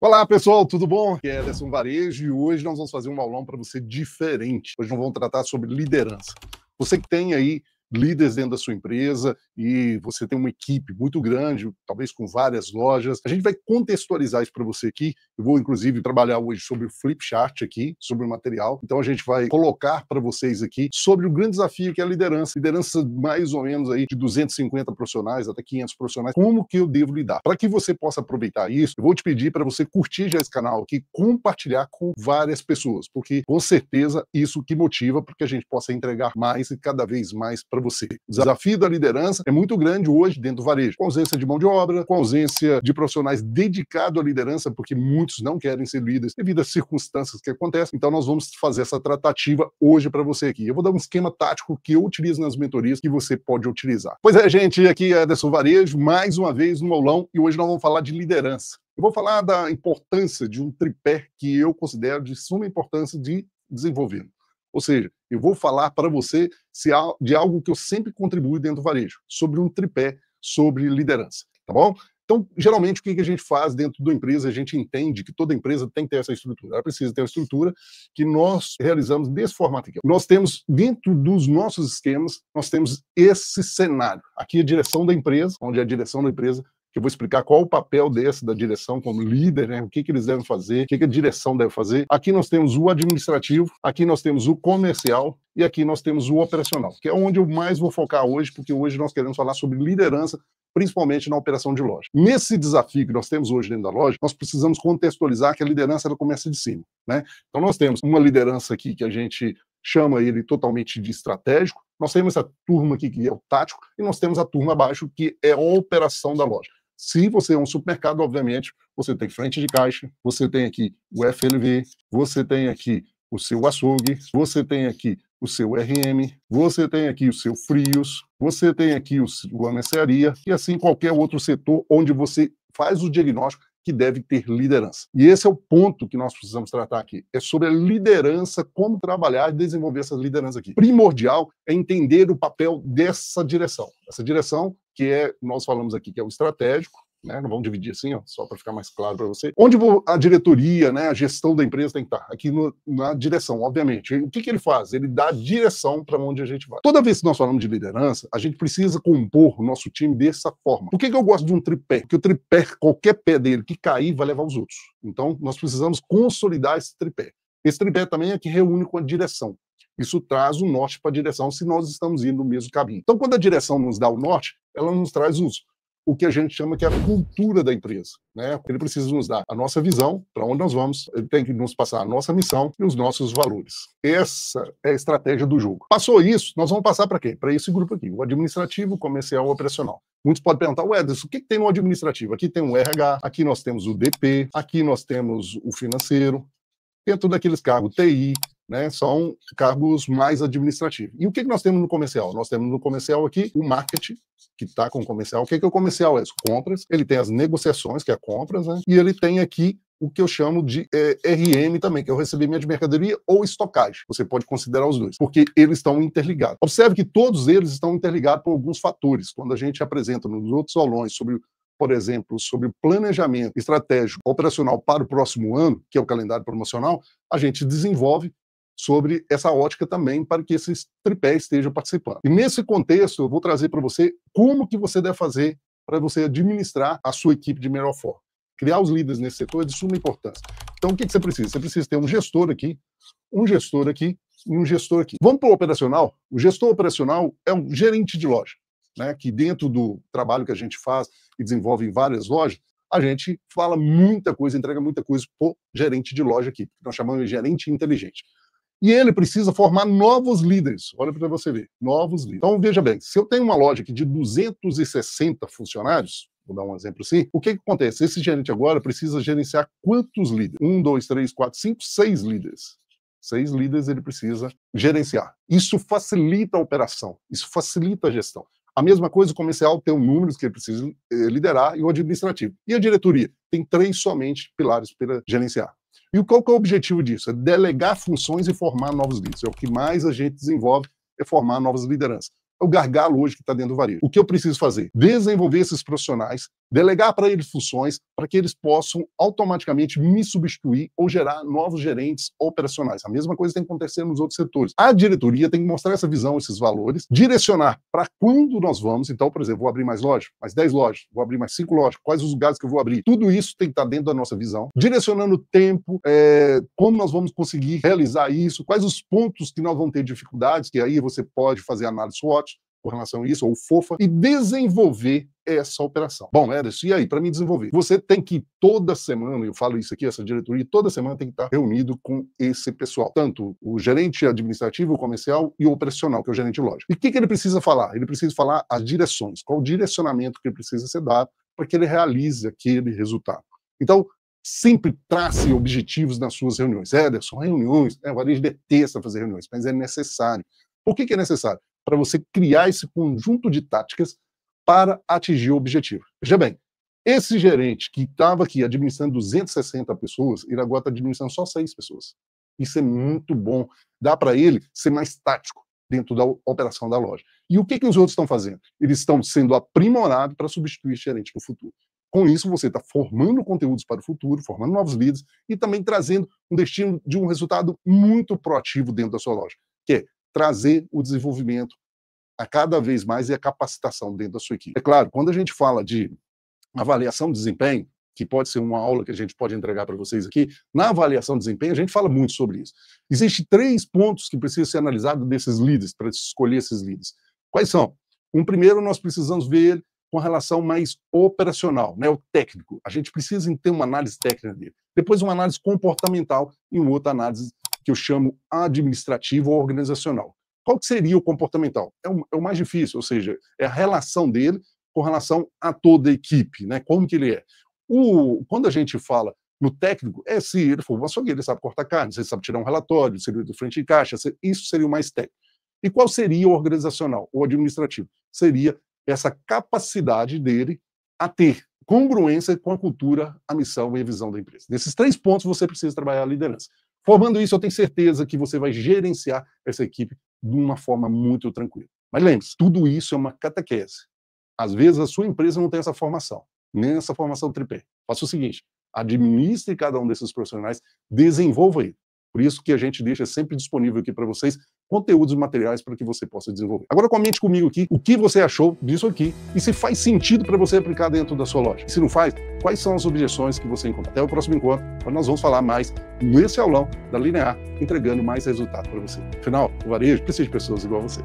Olá pessoal, tudo bom? Aqui é Ederson Varejo e hoje nós vamos fazer um aulão para você diferente. Hoje nós vamos tratar sobre liderança. Você que tem aí líderes dentro da sua empresa e você tem uma equipe muito grande, talvez com várias lojas, a gente vai contextualizar isso para você aqui. Eu vou inclusive trabalhar hoje sobre o flip chart aqui, sobre o material. Então a gente vai colocar para vocês aqui sobre o grande desafio que é a liderança. Liderança mais ou menos aí de 250 profissionais até 500 profissionais. Como que eu devo lidar? Para que você possa aproveitar isso, eu vou te pedir para você curtir já esse canal aqui, compartilhar com várias pessoas, porque com certeza isso que motiva para que a gente possa entregar mais e cada vez mais para você. O desafio da liderança é muito grande hoje dentro do varejo, com ausência de mão de obra, com ausência de profissionais dedicados à liderança, porque muitos não querem ser líderes devido às circunstâncias que acontecem. Então nós vamos fazer essa tratativa hoje para você aqui. Eu vou dar um esquema tático que eu utilizo nas mentorias que você pode utilizar. Pois é, gente, aqui é Ederson Varejo, mais uma vez no aulão, e hoje nós vamos falar de liderança. Eu vou falar da importância de um tripé que eu considero de suma importância de desenvolver. Ou seja, eu vou falar para você de algo que eu sempre contribuo dentro do varejo, sobre um tripé, sobre liderança, tá bom? Então, geralmente, o que a gente faz dentro da empresa? A gente entende que toda empresa tem que ter essa estrutura. Ela precisa ter uma estrutura que nós realizamos desse formato aqui. Nós temos, dentro dos nossos esquemas, nós temos esse cenário. Aqui a direção da empresa, onde é a direção da empresa, que eu vou explicar qual o papel da direção como líder, né? O que eles devem fazer, o que a direção deve fazer. Aqui nós temos o administrativo, aqui nós temos o comercial e aqui nós temos o operacional, que é onde eu mais vou focar hoje, porque hoje nós queremos falar sobre liderança, principalmente na operação de loja. Nesse desafio que nós temos hoje dentro da loja, nós precisamos contextualizar que a liderança ela começa de cima, né? Então nós temos uma liderança aqui que a gente chama ele totalmente de estratégico, nós temos essa turma aqui que é o tático e nós temos a turma abaixo que é a operação da loja. Se você é um supermercado, obviamente, você tem frente de caixa, você tem aqui o FLV, você tem aqui o seu açougue, você tem aqui o seu RM, você tem aqui o seu frios, você tem aqui a mercearia e assim qualquer outro setor onde você faz o diagnóstico que deve ter liderança. E esse é o ponto que nós precisamos tratar aqui. É sobre a liderança, como trabalhar e desenvolver essa liderança aqui. Primordial é entender o papel dessa direção. Essa direção que nós falamos aqui, que é o estratégico, né? Não vamos dividir assim, ó, só para ficar mais claro para você. Onde a diretoria, né, a gestão da empresa tem que estar? Aqui na direção, obviamente. O que ele faz? Ele dá direção para onde a gente vai. Toda vez que nós falamos de liderança, a gente precisa compor o nosso time dessa forma. Por que eu gosto de um tripé? Porque o tripé, qualquer pé dele que cair, vai levar os outros. Então, nós precisamos consolidar esse tripé. Esse tripé também é que reúne com a direção. Isso traz o norte para a direção se nós estamos indo no mesmo caminho. Então, quando a direção nos dá o norte, ela nos traz o que a gente chama que é a cultura da empresa, né? Ele precisa nos dar a nossa visão, para onde nós vamos, ele tem que nos passar a nossa missão e os nossos valores. Essa é a estratégia do jogo. Passou isso, nós vamos passar para quê? Para esse grupo aqui, o administrativo, o comercial e o operacional. Muitos podem perguntar, Ederson, o que tem no administrativo? Aqui tem o RH, aqui nós temos o DP, aqui nós temos o financeiro, dentro daqueles cargos TI, né, são cargos mais administrativos. E o que nós temos no comercial? Nós temos no comercial aqui o marketing, que está com o comercial. O que o comercial é? As compras, ele tem as negociações, que é compras, né, e ele tem aqui o que eu chamo de RM também, que é o recebimento de mercadoria ou estocagem. Você pode considerar os dois, porque eles estão interligados. Observe que todos eles estão interligados por alguns fatores. Quando a gente apresenta nos outros aulões sobre, por exemplo, sobre o planejamento estratégico operacional para o próximo ano, que é o calendário promocional, a gente desenvolve sobre essa ótica também para que esses tripés estejam participando. E nesse contexto, eu vou trazer para você como que você deve fazer para você administrar a sua equipe de melhor forma. Criar os líderes nesse setor é de suma importância. Então, o que você precisa? Você precisa ter um gestor aqui e um gestor aqui. Vamos para o operacional? O gestor operacional é um gerente de loja, né, que dentro do trabalho que a gente faz e desenvolve em várias lojas, a gente fala muita coisa, entrega muita coisa para o gerente de loja aqui, que nós chamamos de gerente inteligente. E ele precisa formar novos líderes. Olha para você ver, novos líderes. Então, veja bem, se eu tenho uma loja aqui de 260 funcionários, vou dar um exemplo assim, o que acontece? Esse gerente agora precisa gerenciar quantos líderes? 1, 2, 3, 4, 5, 6 líderes. 6 líderes ele precisa gerenciar. Isso facilita a operação, isso facilita a gestão. A mesma coisa o comercial tem números que ele precisa liderar e o administrativo. E a diretoria? Tem 3 somente pilares para gerenciar. E qual que é o objetivo disso? É delegar funções e formar novos líderes. É o que mais a gente desenvolve, é formar novas lideranças. É o gargalo hoje que está dentro do varejo. O que eu preciso fazer? Desenvolver esses profissionais Delegar para eles funções para que eles possam automaticamente me substituir ou gerar novos gerentes operacionais. A mesma coisa tem que acontecer nos outros setores. A diretoria tem que mostrar essa visão, esses valores, direcionar para quando nós vamos. Então, por exemplo, vou abrir mais lojas, mais 10 lojas, vou abrir mais 5 lojas, quais os lugares que eu vou abrir. Tudo isso tem que estar dentro da nossa visão, direcionando o tempo, como nós vamos conseguir realizar isso, quais os pontos que nós vamos ter dificuldades, que aí você pode fazer análise SWOT com relação a isso, ou FOFA, e desenvolver essa operação. Bom, Ederson, e aí, para me desenvolver? Você tem que toda semana, eu falo isso aqui, essa diretoria, toda semana tem que estar reunido com esse pessoal, tanto o gerente administrativo, o comercial e o operacional, que é o gerente de loja. E o que ele precisa falar? Ele precisa falar as direções, qual o direcionamento que ele precisa ser dado para que ele realize aquele resultado. Então, sempre trace objetivos nas suas reuniões. Ederson, reuniões, o varejo detesta fazer reuniões, mas é necessário. Por que é necessário? Para você criar esse conjunto de táticas para atingir o objetivo. Veja bem, esse gerente que estava aqui administrando 260 pessoas, ele agora está administrando só 6 pessoas. Isso é muito bom. Dá para ele ser mais tático dentro da operação da loja. E o que os outros estão fazendo? Eles estão sendo aprimorados para substituir esse gerente no futuro. Com isso, você está formando conteúdos para o futuro, formando novos leads e também trazendo um destino de um resultado muito proativo dentro da sua loja, que é trazer o desenvolvimento a cada vez mais e a capacitação dentro da sua equipe. É claro, quando a gente fala de avaliação de desempenho, que pode ser uma aula que a gente pode entregar para vocês aqui, na avaliação de desempenho a gente fala muito sobre isso. Existem 3 pontos que precisam ser analisados desses líderes, para escolher esses líderes. Quais são? Primeiro, nós precisamos ver com relação mais operacional, né, o técnico. A gente precisa ter uma análise técnica dele. Depois, uma análise comportamental e uma outra análise que eu chamo administrativa ou organizacional. Qual que seria o comportamental? É o mais difícil, ou seja, é a relação dele com relação a toda a equipe, né? Como que ele é. Quando a gente fala no técnico, se ele for um açougueiro, ele sabe cortar carne, ele sabe tirar um relatório, seria do frente de caixa, isso seria o mais técnico. E qual seria o organizacional, ou administrativo? Seria essa capacidade dele a ter congruência com a cultura, a missão e a visão da empresa. Nesses 3 pontos você precisa trabalhar a liderança. Formando isso, eu tenho certeza que você vai gerenciar essa equipe de uma forma muito tranquila. Mas lembre-se, tudo isso é uma catequese. Às vezes a sua empresa não tem essa formação, nem essa formação tripé. Faça o seguinte, administre cada um desses profissionais, desenvolva ele. Por isso que a gente deixa sempre disponível aqui para vocês conteúdos e materiais para que você possa desenvolver. Agora comente comigo aqui o que você achou disso aqui e se faz sentido para você aplicar dentro da sua loja. E se não faz, quais são as objeções que você encontra. Até o próximo encontro, onde nós vamos falar mais nesse aulão da Linear, entregando mais resultado para você. Afinal, o varejo precisa de pessoas igual a você.